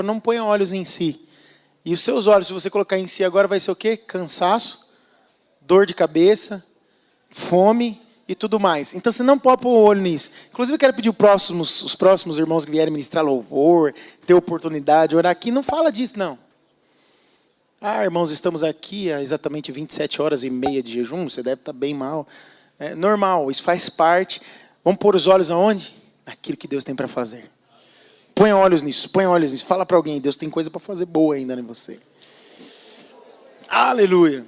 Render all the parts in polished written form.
não ponha olhos em si. E os seus olhos, se você colocar em si agora, vai ser o quê? Cansaço, dor de cabeça, fome e tudo mais. Então você não pode pôr o olho nisso. Inclusive eu quero pedir os próximos irmãos que vierem ministrar louvor, ter oportunidade, orar aqui, não fala disso não. Irmãos, estamos aqui há exatamente 27 horas e meia de jejum, você deve estar bem mal. É normal, isso faz parte. Vamos pôr os olhos aonde? Naquilo que Deus tem para fazer. Põe olhos nisso, põe olhos nisso. Fala para alguém, Deus tem coisa para fazer boa ainda em você. Aleluia.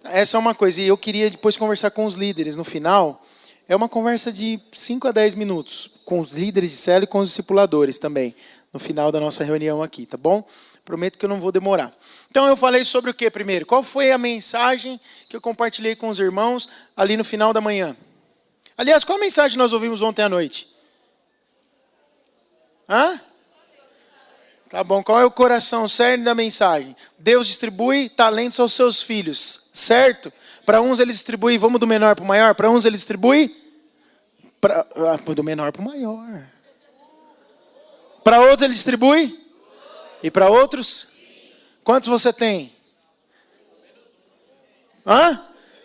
Essa é uma coisa, e eu queria depois conversar com os líderes no final. É uma conversa de 5 a 10 minutos, com os líderes de célula e com os discipuladores também, no final da nossa reunião aqui, tá bom? Prometo que eu não vou demorar. Então eu falei sobre o que primeiro? Qual foi a mensagem que eu compartilhei com os irmãos ali no final da manhã? Aliás, qual a mensagem nós ouvimos ontem à noite? Tá bom, qual é o coração cerne da mensagem? Deus distribui talentos aos seus filhos, certo? Para uns ele distribui, vamos do menor para o maior, para uns ele distribui do menor para o maior. Para outros ele distribui? E para outros? Quantos você tem?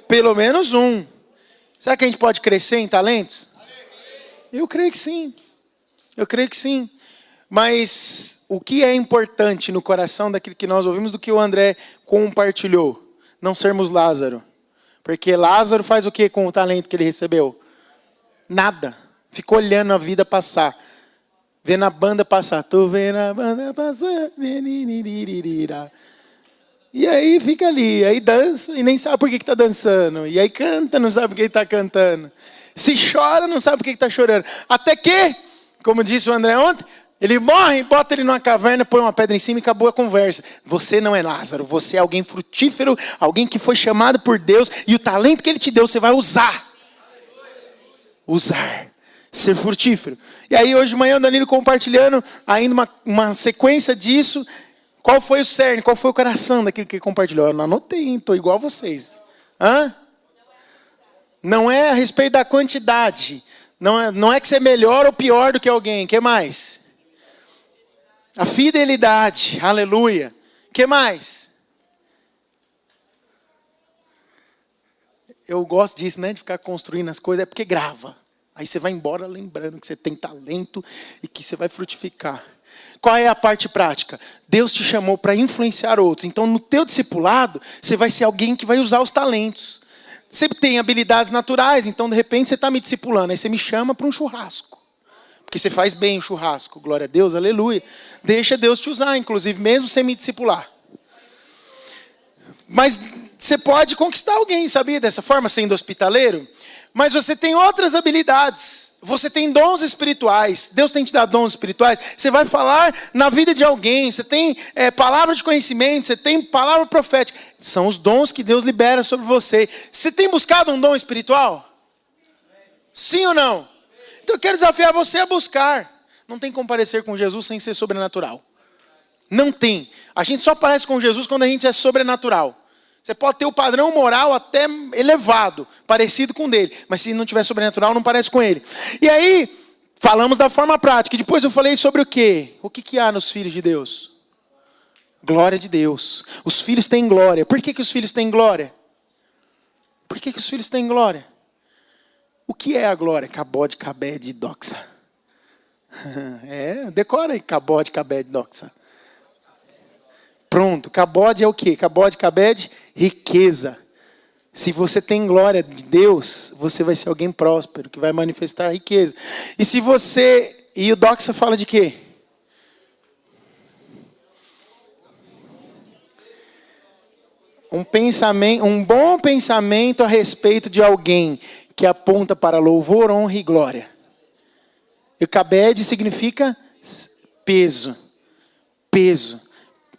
Pelo menos um. Será que a gente pode crescer em talentos? Eu creio que sim. Eu creio que sim. Mas o que é importante no coração daquilo que nós ouvimos do que o André compartilhou? Não sermos Lázaro. Porque Lázaro faz o que com o talento que ele recebeu? Nada. Ficou olhando a vida passar. Vendo a banda passar. Tô vendo a banda passar. E aí fica ali. Aí dança e nem sabe por que está dançando. E aí canta, não sabe por que está cantando. Se chora, não sabe por que está chorando. Até que, como disse o André ontem, ele morre, bota ele numa caverna, põe uma pedra em cima e acabou a conversa. Você não é Lázaro, você é alguém frutífero, alguém que foi chamado por Deus. E o talento que Ele te deu, você vai usar. Usar. Ser frutífero. E aí hoje de manhã o Danilo compartilhando ainda uma sequência disso. Qual foi o cerne, qual foi o coração daquilo que ele compartilhou? Eu não anotei, estou igual a vocês. Não é a respeito da quantidade. Não é que você é melhor ou pior do que alguém. O que mais? A fidelidade. Aleluia. O que mais? Eu gosto disso, né? De ficar construindo as coisas. É porque grava. Aí você vai embora lembrando que você tem talento e que você vai frutificar. Qual é a parte prática? Deus te chamou para influenciar outros. Então, no teu discipulado, você vai ser alguém que vai usar os talentos. Você tem habilidades naturais, então, de repente, você está me discipulando. Aí você me chama para um churrasco. Porque você faz bem o churrasco. Glória a Deus, aleluia. Deixa Deus te usar, inclusive, mesmo sem me discipular. Mas você pode conquistar alguém, sabia? Dessa forma, sendo hospitaleiro. Mas você tem outras habilidades. Você tem dons espirituais. Deus tem te dado dons espirituais. Você vai falar na vida de alguém. Você tem palavra de conhecimento. Você tem palavra profética. São os dons que Deus libera sobre você. Você tem buscado um dom espiritual? Sim ou não? Então eu quero desafiar você a buscar. Não tem como parecer com Jesus sem ser sobrenatural. Não tem. A gente só parece com Jesus quando a gente é sobrenatural. Você pode ter o padrão moral até elevado, parecido com o dele. Mas se não tiver sobrenatural, não parece com ele. E aí, falamos da forma prática. E depois eu falei sobre o quê? O que há nos filhos de Deus? Glória de Deus. Os filhos têm glória. Por que os filhos têm glória? Por que os filhos têm glória? O que é a glória? Cabode, cabede, doxa. Decora aí. Cabode, cabede, doxa. Pronto, cabode é o quê? Cabode, cabede, riqueza. Se você tem glória de Deus, você vai ser alguém próspero, que vai manifestar riqueza. E se você... E o doxa fala de quê? Um bom pensamento a respeito de alguém que aponta para louvor, honra e glória. E o cabede significa peso. Peso.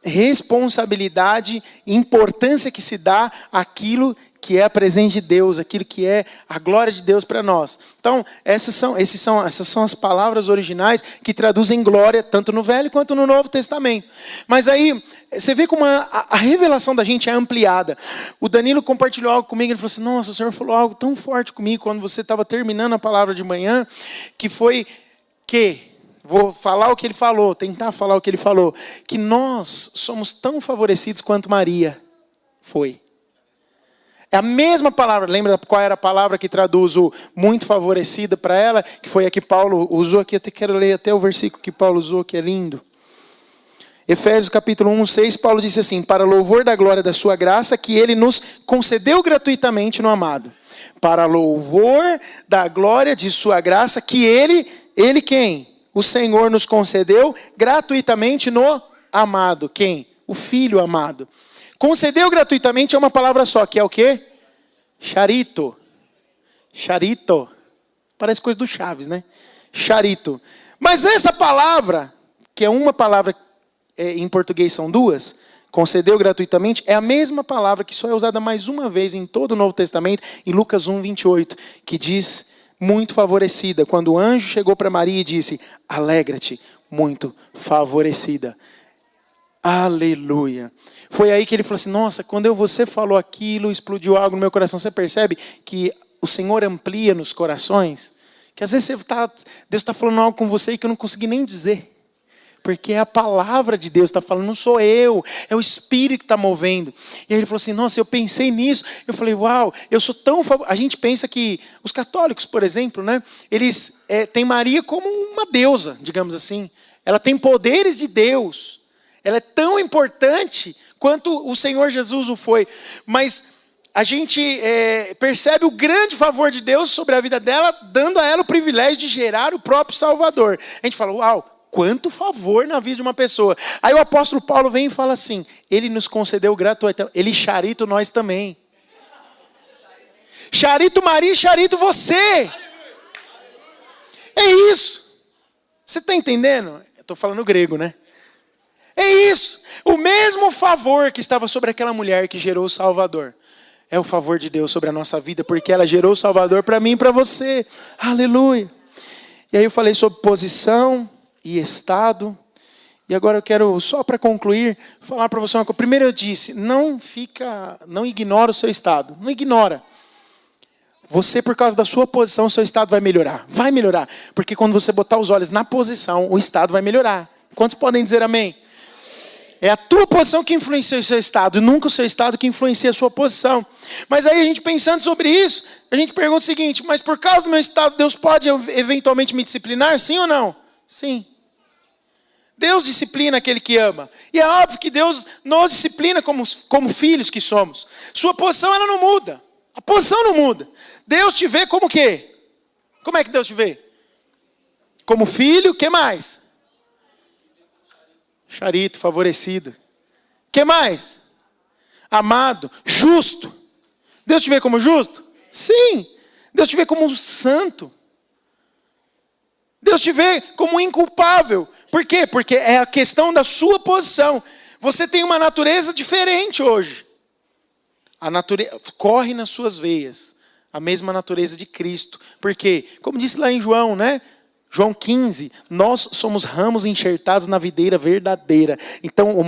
Responsabilidade, importância que se dá àquilo que é a presença de Deus, aquilo que é a glória de Deus para nós. Então, essas são as palavras originais que traduzem glória, tanto no Velho quanto no Novo Testamento. Mas aí, você vê como a revelação da gente é ampliada. O Danilo compartilhou algo comigo, ele falou assim, nossa, o Senhor falou algo tão forte comigo quando você estava terminando a palavra de manhã, que foi que vou falar o que ele falou, tentar falar o que ele falou, que nós somos tão favorecidos quanto Maria foi. É a mesma palavra, lembra qual era a palavra que traduz o muito favorecida para ela? Que foi a que Paulo usou aqui, até quero ler até o versículo que Paulo usou, que é lindo. Efésios capítulo 1, 6, Paulo disse assim: para louvor da glória da sua graça, que ele nos concedeu gratuitamente no amado. Para louvor da glória de sua graça, que ele quem? O Senhor nos concedeu gratuitamente no amado. Quem? O Filho amado. Concedeu gratuitamente é uma palavra só, que é o quê? Charito. Charito. Parece coisa do Chaves, né? Charito. Mas essa palavra, que é uma palavra, em português são duas, concedeu gratuitamente, é a mesma palavra que só é usada mais uma vez em todo o Novo Testamento, em Lucas 1, 28, que diz, muito favorecida, quando o anjo chegou para Maria e disse, alegra-te, muito favorecida. Aleluia. Foi aí que ele falou assim, nossa, quando você falou aquilo, explodiu algo no meu coração. Você percebe que o Senhor amplia nos corações? Que às vezes Deus está falando algo com você que eu não consegui nem dizer. Porque é a palavra de Deus que está falando, não sou eu, é o Espírito que está movendo. E aí ele falou assim, nossa, eu pensei nisso. Eu falei, uau, eu sou tão a gente pensa que os católicos, por exemplo, né, eles têm Maria como uma deusa, digamos assim. Ela tem poderes de Deus. Ela é tão importante quanto o Senhor Jesus o foi. Mas a gente percebe o grande favor de Deus sobre a vida dela, dando a ela o privilégio de gerar o próprio Salvador. A gente fala, uau, quanto favor na vida de uma pessoa. Aí o apóstolo Paulo vem e fala assim, ele nos concedeu gratuitamente, ele charito nós também. Charito Maria e charito você. É isso. Você está entendendo? Eu estou falando grego, né? É isso. O mesmo favor que estava sobre aquela mulher que gerou o Salvador. É o favor de Deus sobre a nossa vida, porque ela gerou o Salvador para mim e para você. Aleluia. E aí eu falei sobre posição e estado. E agora eu quero, só para concluir, falar para você uma coisa. Primeiro eu disse, não ignora o seu estado. Não ignora. Você, por causa da sua posição, o seu estado vai melhorar. Vai melhorar. Porque quando você botar os olhos na posição, o estado vai melhorar. Quantos podem dizer amém? É a tua posição que influencia o seu estado, e nunca o seu estado que influencia a sua posição. Mas aí a gente pensando sobre isso, a gente pergunta o seguinte, mas por causa do meu estado, Deus pode eventualmente me disciplinar? Sim ou não? Sim. Deus disciplina aquele que ama. E é óbvio que Deus nos disciplina como filhos que somos. Sua posição ela não muda. A posição não muda. Deus te vê como o quê? Como é que Deus te vê? Como filho, o que mais? Charito, favorecido. Que mais? Amado, justo. Deus te vê como justo? Sim. Deus te vê como um santo. Deus te vê como inculpável. Por quê? Porque é a questão da sua posição. Você tem uma natureza diferente hoje. A natureza corre nas suas veias. A mesma natureza de Cristo. Por quê? Como disse lá em João, né? João 15, nós somos ramos enxertados na videira verdadeira. Então,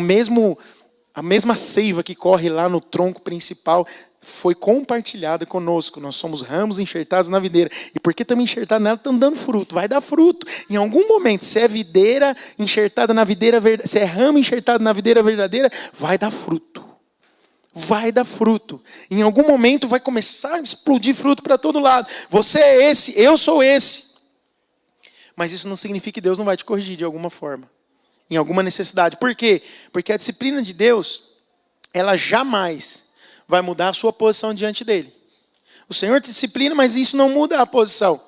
a mesma seiva que corre lá no tronco principal foi compartilhada conosco. Nós somos ramos enxertados na videira. E porque estamos enxertados nela, estamos dando fruto. Vai dar fruto. Em algum momento, se é videira enxertada na videira verdadeira, se é ramo enxertado na videira verdadeira, vai dar fruto. Vai dar fruto. Em algum momento vai começar a explodir fruto para todo lado. Você é esse, eu sou esse. Mas isso não significa que Deus não vai te corrigir de alguma forma. Em alguma necessidade. Por quê? Porque a disciplina de Deus, ela jamais vai mudar a sua posição diante dele. O Senhor te disciplina, mas isso não muda a posição.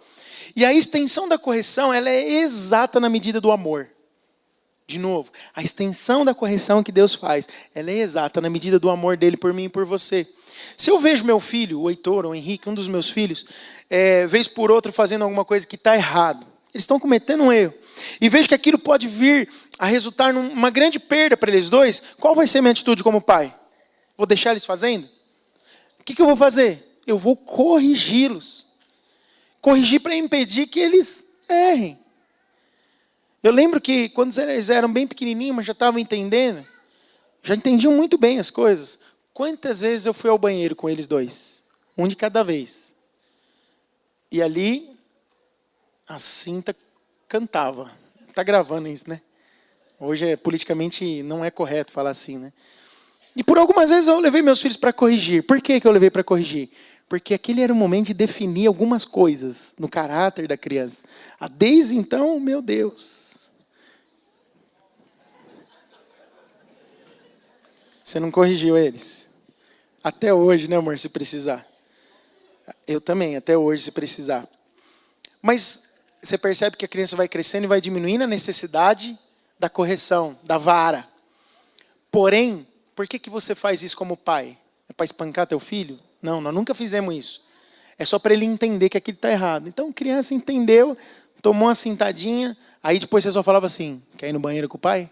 E a extensão da correção, ela é exata na medida do amor. De novo, a extensão da correção que Deus faz, ela é exata na medida do amor dele por mim e por você. Se eu vejo meu filho, o Heitor ou o Henrique, um dos meus filhos, vez por outra fazendo alguma coisa que está errado, eles estão cometendo um erro. E vejo que aquilo pode vir a resultar numa grande perda para eles dois. Qual vai ser a minha atitude como pai? Vou deixar eles fazendo? O que eu vou fazer? Eu vou corrigi-los. Corrigir para impedir que eles errem. Eu lembro que quando eles eram bem pequenininhos, mas já estavam entendendo, já entendiam muito bem as coisas. Quantas vezes eu fui ao banheiro com eles dois? Um de cada vez. E ali a cinta cantava. tá gravando isso, né? Hoje politicamente não é correto falar assim, né? E por algumas vezes eu levei meus filhos para corrigir. Por que eu levei para corrigir? Porque aquele era o momento de definir algumas coisas no caráter da criança. Desde então, meu Deus. Você não corrigiu eles? Até hoje, né, amor, se precisar. Eu também, até hoje, se precisar. Mas você percebe que a criança vai crescendo e vai diminuindo a necessidade da correção, da vara. Porém, por que você faz isso como pai? É para espancar teu filho? Não, nós nunca fizemos isso. É só para ele entender que aquilo está errado. Então, a criança entendeu, tomou uma cintadinha, aí depois você só falava assim, quer ir no banheiro com o pai?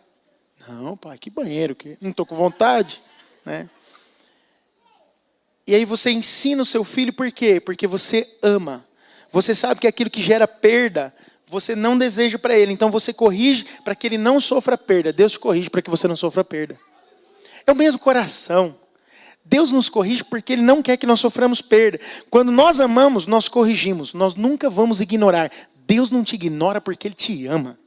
Não, pai, que banheiro? Não estou com vontade. Né? E aí você ensina o seu filho por quê? Porque você ama. Você sabe que aquilo que gera perda, você não deseja para ele. Então você corrige para que ele não sofra perda. Deus te corrige para que você não sofra perda. É o mesmo coração. Deus nos corrige porque Ele não quer que nós soframos perda. Quando nós amamos, nós corrigimos. Nós nunca vamos ignorar. Deus não te ignora porque Ele te ama.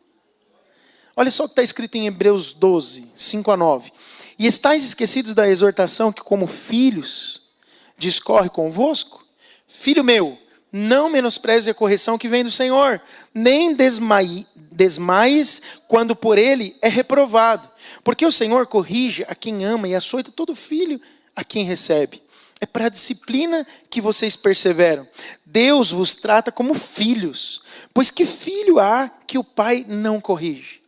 Olha só o que está escrito em Hebreus 12, 5-9. E estáis esquecidos da exortação que como filhos discorre convosco? Filho meu, não menospreze a correção que vem do Senhor, nem desmaies quando por Ele é reprovado. Porque o Senhor corrige a quem ama e açoita todo filho a quem recebe. É para a disciplina que vocês perseveram. Deus vos trata como filhos, pois que filho há que o pai não corrige?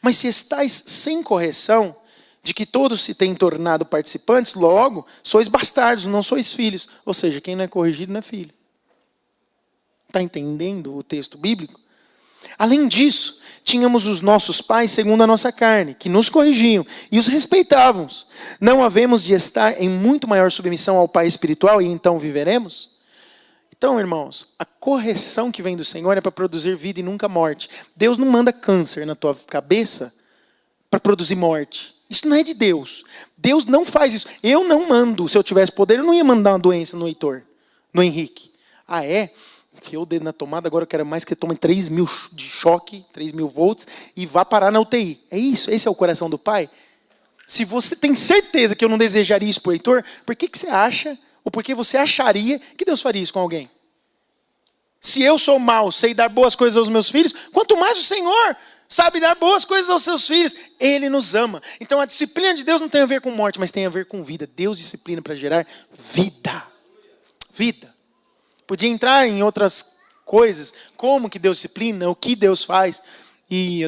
Mas se estáis sem correção, de que todos se têm tornado participantes, logo, sois bastardos, não sois filhos. Ou seja, quem não é corrigido não é filho. Está entendendo o texto bíblico? Além disso, tínhamos os nossos pais segundo a nossa carne, que nos corrigiam e os respeitávamos. Não havemos de estar em muito maior submissão ao Pai espiritual e então viveremos? Então, irmãos, a correção que vem do Senhor é para produzir vida e nunca morte. Deus não manda câncer na tua cabeça para produzir morte. Isso não é de Deus. Deus não faz isso. Eu não mando. Se eu tivesse poder, eu não ia mandar uma doença no Heitor, no Henrique. Ah, é? Enfiou o dedo na tomada, agora eu quero mais que tome 3.000 de choque, 3.000 volts, e vá parar na UTI. É isso? Esse é o coração do pai? Se você tem certeza que eu não desejaria isso para o Heitor, por que você acha, ou por que você acharia que Deus faria isso com alguém? Se eu sou mau, sei dar boas coisas aos meus filhos, quanto mais o Senhor sabe dar boas coisas aos seus filhos. Ele nos ama. Então a disciplina de Deus não tem a ver com morte, mas tem a ver com vida. Deus disciplina para gerar vida. Vida. Podia entrar em outras coisas, como que Deus disciplina, o que Deus faz. E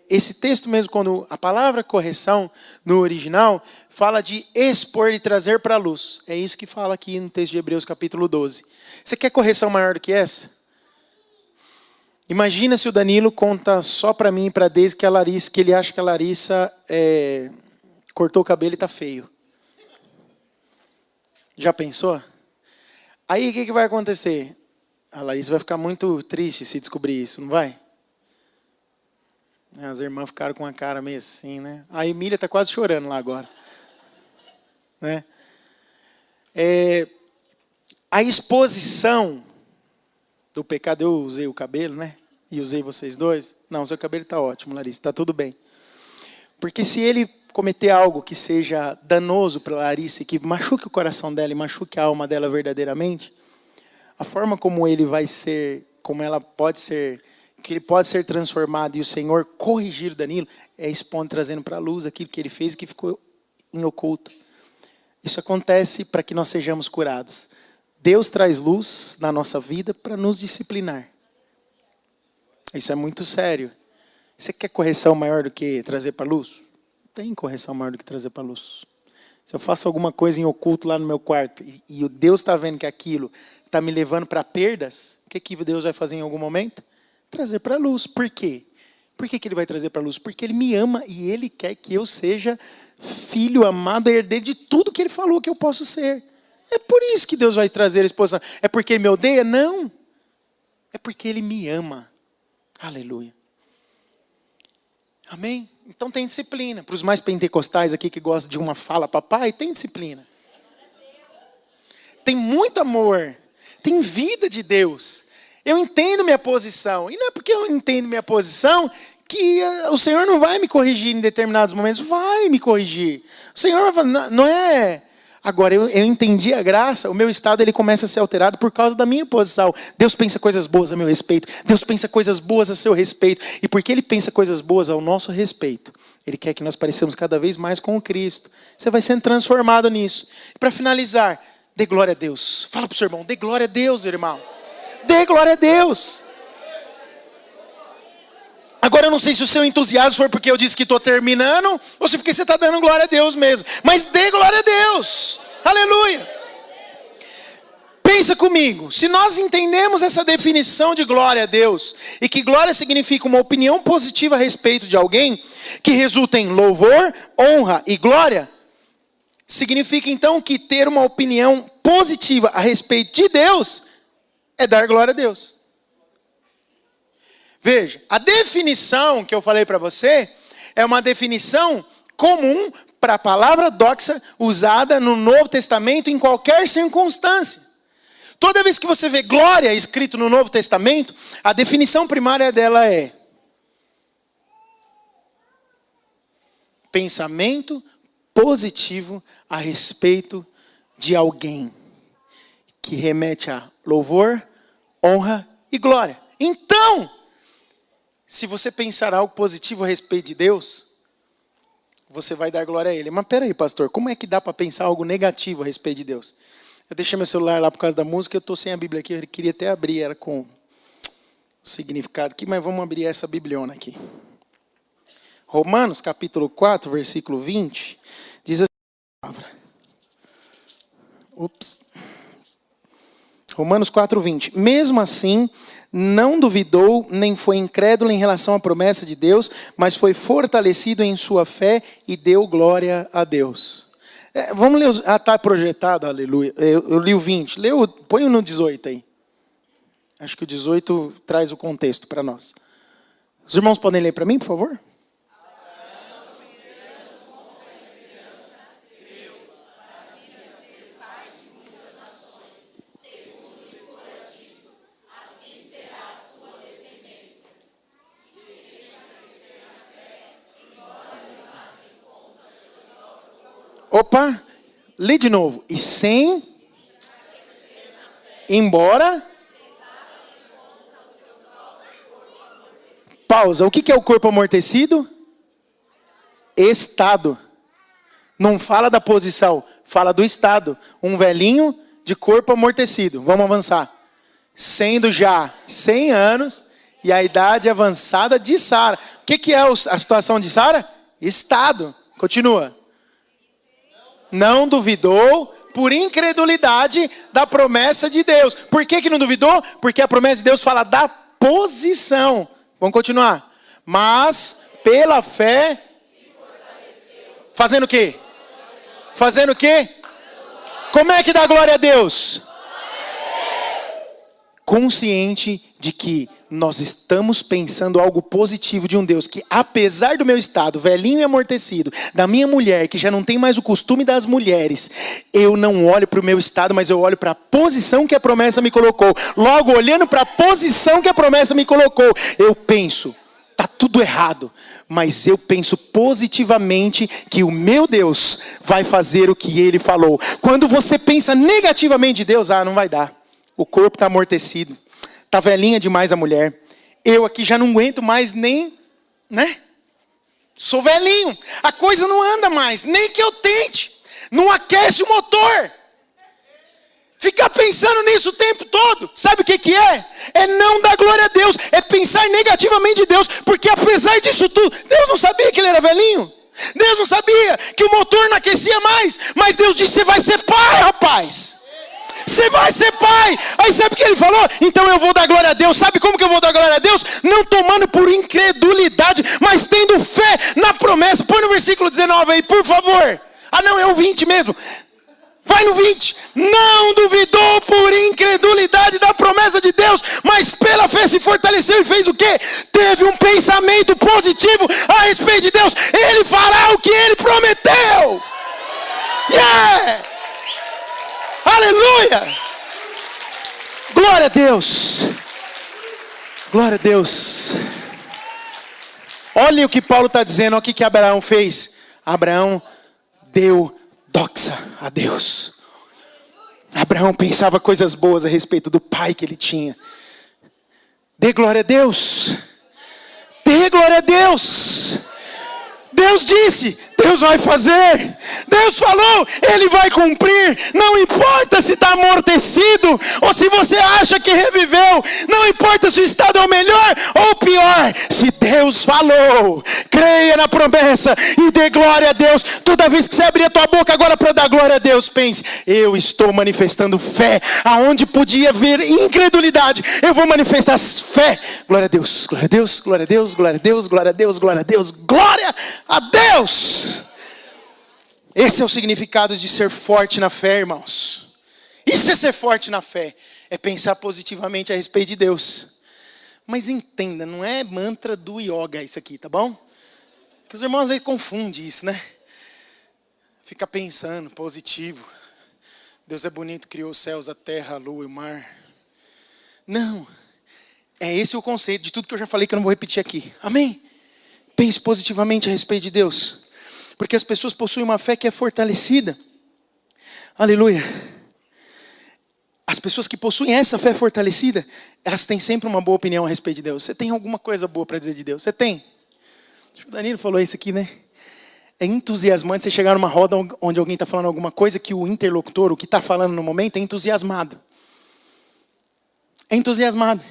esse texto mesmo, quando a palavra correção no original, fala de expor e trazer para a luz. É isso que fala aqui no texto de Hebreus capítulo 12. Você quer correção maior do que essa? Imagina se o Danilo conta só para mim e para a Deise que ele acha que a Larissa cortou o cabelo e está feio. Já pensou? Aí o que vai acontecer? A Larissa vai ficar muito triste se descobrir isso, não vai? As irmãs ficaram com a cara meio assim, né? A Emília está quase chorando lá agora. Né? A exposição do pecado, eu usei o cabelo, né? E usei vocês dois. Não, seu cabelo está ótimo, Larissa, está tudo bem. Porque se ele cometer algo que seja danoso para Larissa, que machuque o coração dela e machuque a alma dela verdadeiramente, a forma como ele vai ser, como ela pode ser, que ele pode ser transformado e o Senhor corrigir o Danilo, é expondo, trazendo para a luz aquilo que ele fez e que ficou em oculto. Isso acontece para que nós sejamos curados. Deus traz luz na nossa vida para nos disciplinar. Isso é muito sério. Você quer correção maior do que trazer para a luz? Não tem correção maior do que trazer para a luz. Se eu faço alguma coisa em oculto lá no meu quarto e o Deus está vendo que aquilo está me levando para perdas, o que Deus vai fazer em algum momento? Trazer para a luz. Por quê? Por que Ele vai trazer para a luz? Porque Ele me ama e Ele quer que eu seja filho amado, herdeiro de tudo que Ele falou que eu posso ser. É por isso que Deus vai trazer a exposição. É porque Ele me odeia? Não. É porque Ele me ama. Aleluia. Amém? Então tem disciplina. Para os mais pentecostais aqui que gostam de uma fala, papai, tem disciplina. Tem muito amor. Tem vida de Deus. Eu entendo minha posição. E não é porque eu entendo minha posição que o Senhor não vai me corrigir em determinados momentos. Vai me corrigir. O Senhor vai falar, não é... Agora, eu entendi a graça, o meu estado ele começa a ser alterado por causa da minha posição. Deus pensa coisas boas a meu respeito. Deus pensa coisas boas a seu respeito. E porque Ele pensa coisas boas ao nosso respeito, Ele quer que nós pareçamos cada vez mais com Cristo. Você vai sendo transformado nisso. E para finalizar, dê glória a Deus. Fala para o seu irmão, dê glória a Deus, irmão. Dê glória a Deus. Agora eu não sei se o seu entusiasmo foi porque eu disse que estou terminando, ou se porque você está dando glória a Deus mesmo. Mas dê glória a Deus. Aleluia. Pensa comigo, se nós entendemos essa definição de glória a Deus, e que glória significa uma opinião positiva a respeito de alguém, que resulta em louvor, honra e glória, significa então que ter uma opinião positiva a respeito de Deus é dar glória a Deus. Veja, a definição que eu falei para você é uma definição comum para a palavra doxa usada no Novo Testamento em qualquer circunstância. Toda vez que você vê glória escrito no Novo Testamento, a definição primária dela é pensamento positivo a respeito de alguém, que remete a louvor, honra e glória. Então, se você pensar algo positivo a respeito de Deus, você vai dar glória a Ele. Mas peraí, pastor, como é que dá para pensar algo negativo a respeito de Deus? Eu deixei meu celular lá por causa da música, eu estou sem a Bíblia aqui, eu queria até abrir ela com o significado aqui, mas vamos abrir essa bibliona aqui. Romanos capítulo 4, versículo 20, diz assim a palavra. Romanos 4, 20. Mesmo assim, não duvidou, nem foi incrédulo em relação à promessa de Deus, mas foi fortalecido em sua fé e deu glória a Deus. Vamos ler, está projetado, aleluia. Eu li o 20, põe no 18 aí. Acho que o 18 traz o contexto para nós. Os irmãos podem ler para mim, por favor? Opa, lê de novo. E sem, embora... Pausa. O que é o corpo amortecido? Estado. Não fala da posição, fala do estado. Um velhinho de corpo amortecido. Vamos avançar. Sendo já 100 anos e a idade avançada de Sara. O que é a situação de Sara? Estado. Continua. Não duvidou por incredulidade da promessa de Deus. Por que não duvidou? Porque a promessa de Deus fala da posição. Vamos continuar. Mas pela fé, fazendo o quê? Fazendo o quê? Como é que dá glória a Deus? Consciente de que nós estamos pensando algo positivo de um Deus que, apesar do meu estado velhinho e amortecido, da minha mulher, que já não tem mais o costume das mulheres, eu não olho para o meu estado, mas eu olho para a posição que a promessa me colocou. Logo, olhando para a posição que a promessa me colocou, eu penso, está tudo errado, mas eu penso positivamente que o meu Deus vai fazer o que Ele falou. Quando você pensa negativamente de Deus, não vai dar. O corpo está amortecido. Está velhinha demais a mulher. Eu aqui já não aguento mais nem, né? Sou velhinho. A coisa não anda mais. Nem que eu tente. Não aquece o motor. Ficar pensando nisso o tempo todo. Sabe o que é? É não dar glória a Deus. É pensar negativamente de Deus. Porque apesar disso tudo, Deus não sabia que ele era velhinho. Deus não sabia que o motor não aquecia mais. Mas Deus disse, você vai ser pai, rapaz. Você vai ser pai. Aí sabe o que ele falou? Então eu vou dar glória a Deus. Sabe como que eu vou dar glória a Deus? Não tomando por incredulidade, mas tendo fé na promessa. Põe no versículo 19 aí, por favor. Não, é o 20 mesmo. Vai no 20. Não duvidou por incredulidade da promessa de Deus, mas pela fé se fortaleceu e fez o quê? Teve um pensamento positivo a respeito de Deus. Ele fará o que ele prometeu. Yeah! Aleluia! Glória a Deus! Glória a Deus! Olha o que Paulo está dizendo, olha o que Abraão fez. Abraão deu doxa a Deus. Abraão pensava coisas boas a respeito do pai que ele tinha. Dê glória a Deus. Dê glória a Deus. Deus disse, Deus vai fazer. Deus falou, Ele vai cumprir. Não importa se está amortecido ou se você acha que reviveu. Não importa se o estado é o melhor ou o pior. Se Deus falou, creia na promessa e dê glória a Deus. Toda vez que você abrir a tua boca agora para dar glória a Deus, pense, eu estou manifestando fé. Aonde podia vir incredulidade, eu vou manifestar fé. Glória a Deus, glória a Deus, glória a Deus, glória a Deus, glória a Deus, glória a Deus, glória a Deus. Esse é o significado de ser forte na fé, irmãos. Isso é ser forte na fé. É pensar positivamente a respeito de Deus. Mas entenda, não é mantra do yoga isso aqui, tá bom? Porque os irmãos aí confundem isso, né? Fica pensando, positivo. Deus é bonito, criou os céus, a terra, a lua e o mar. Não. É esse o conceito de tudo que eu já falei que eu não vou repetir aqui. Amém? Pense positivamente a respeito de Deus. Porque as pessoas possuem uma fé que é fortalecida. Aleluia. As pessoas que possuem essa fé fortalecida, elas têm sempre uma boa opinião a respeito de Deus. Você tem alguma coisa boa para dizer de Deus? Você tem? Acho que o Danilo falou isso aqui, né? É entusiasmante você chegar numa roda onde alguém está falando alguma coisa que o interlocutor, o que está falando no momento, é entusiasmado. É entusiasmado.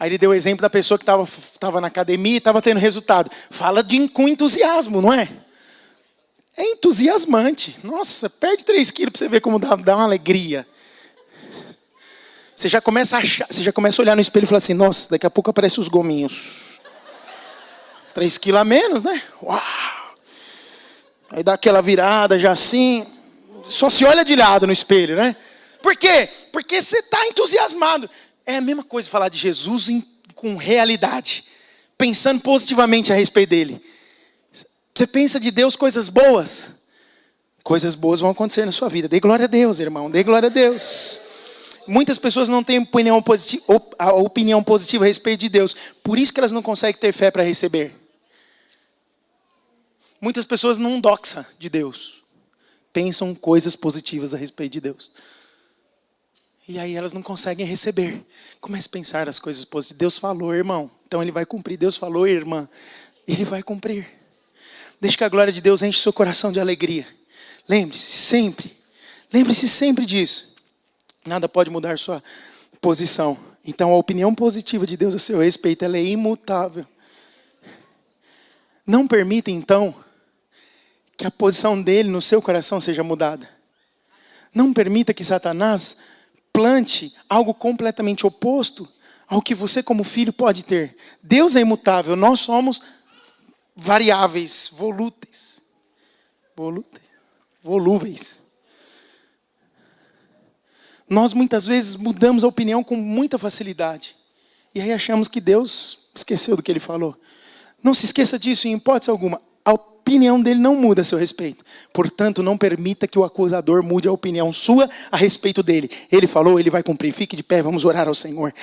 Aí ele deu o exemplo da pessoa que estava na academia e estava tendo resultado. Fala com entusiasmo, não é? É entusiasmante. Nossa, perde 3 quilos para você ver como dá uma alegria. Você já começa a achar, você já começa a olhar no espelho e falar assim, nossa, daqui a pouco aparecem os gominhos. 3 quilos a menos, né? Uau! Aí dá aquela virada já assim. Só se olha de lado no espelho, né? Por quê? Porque você está entusiasmado. É a mesma coisa falar de Jesus com realidade. Pensando positivamente a respeito dele. Você pensa de Deus coisas boas. Coisas boas vão acontecer na sua vida. Dê glória a Deus, irmão. Dê glória a Deus. Muitas pessoas não têm a opinião positiva a respeito de Deus. Por isso que elas não conseguem ter fé para receber. Muitas pessoas não doxam de Deus. Pensam coisas positivas a respeito de Deus. E aí elas não conseguem receber. Comece a pensar as coisas positivas. Deus falou, irmão. Então Ele vai cumprir. Deus falou, irmã. Ele vai cumprir. Deixe que a glória de Deus enche seu coração de alegria. Lembre-se sempre disso. Nada pode mudar sua posição. Então a opinião positiva de Deus a seu respeito, ela é imutável. Não permita então que a posição dele no seu coração seja mudada. Não permita que Satanás plante algo completamente oposto ao que você como filho pode ter. Deus é imutável, nós somos variáveis, volúveis. Nós muitas vezes mudamos a opinião com muita facilidade. E aí achamos que Deus esqueceu do que Ele falou. Não se esqueça disso em hipótese alguma. A opinião dele não muda a seu respeito. Portanto, não permita que o acusador mude a opinião sua a respeito dele. Ele falou, ele vai cumprir. Fique de pé, vamos orar ao Senhor.